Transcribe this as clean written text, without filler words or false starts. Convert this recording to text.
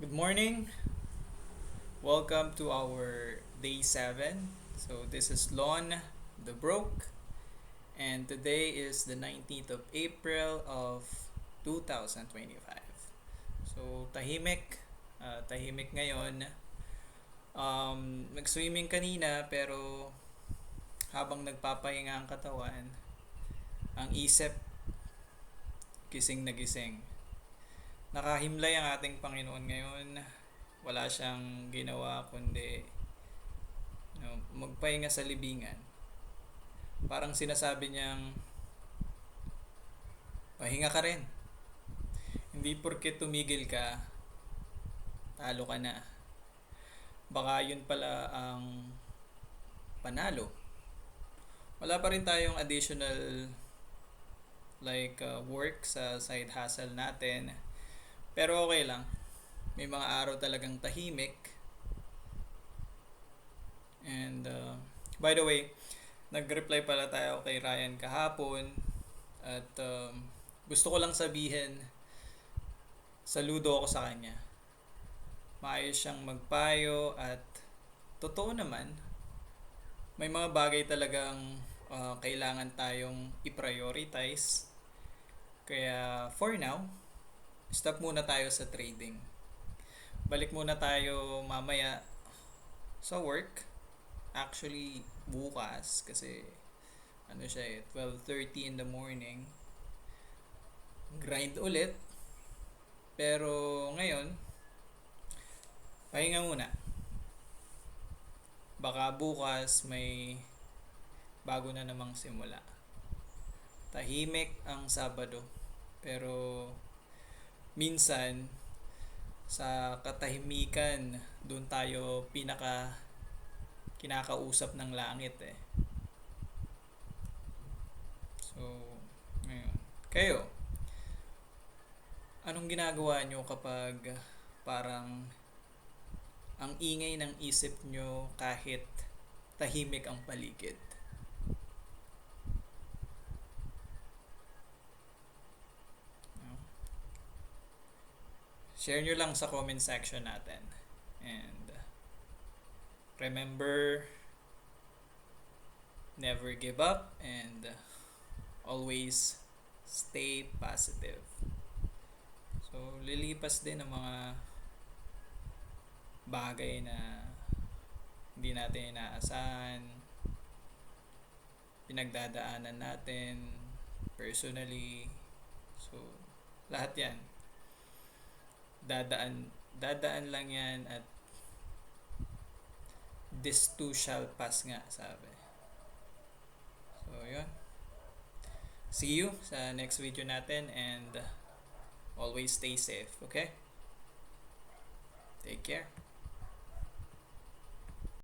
Good morning. Welcome to our day 7. So this is Lon the Broke, and today is the 19th of April of 2025. So tahimik ngayon. Nag-swimming kanina pero habang nagpapahinga ang katawan, ang isip gising na gising. Nakahimlay ang ating Panginoon ngayon. Wala siyang ginawa kundi magpahinga sa libingan. Parang sinasabi niyang, pahinga ka rin. Hindi porke tumigil ka, talo ka na. Baka yun pala ang panalo. Wala pa rin tayong additional work sa side hustle natin. Pero okay lang. May mga araw talagang tahimik. And by the way, nag-reply pala tayo kay Ryan kahapon. At gusto ko lang sabihin, saludo ako sa kanya. Maayos siyang magpayo at totoo naman, may mga bagay talagang kailangan tayong i-prioritize. Kaya for now, stop muna tayo sa trading. Balik muna tayo mamaya sa work. Actually, bukas kasi 12:30 in the morning. Grind ulit. Pero ngayon, pahinga muna. Baka bukas may bago na namang simula. Tahimik ang Sabado. Pero minsan sa katahimikan doon tayo kinakausap ng langit eh. So, ngayon. Kayo, anong ginagawa nyo kapag parang ang ingay ng isip nyo kahit tahimik ang paligid? Share nyo lang sa comment section natin. And remember, never give up and always stay positive. So, lilipas din ang mga bagay na hindi natin inaasahan, pinagdadaanan natin personally. So, lahat yan dadaan lang yan, at this too shall pass nga, sabi. So yun, see you sa next video natin, and always stay safe. Okay, take care.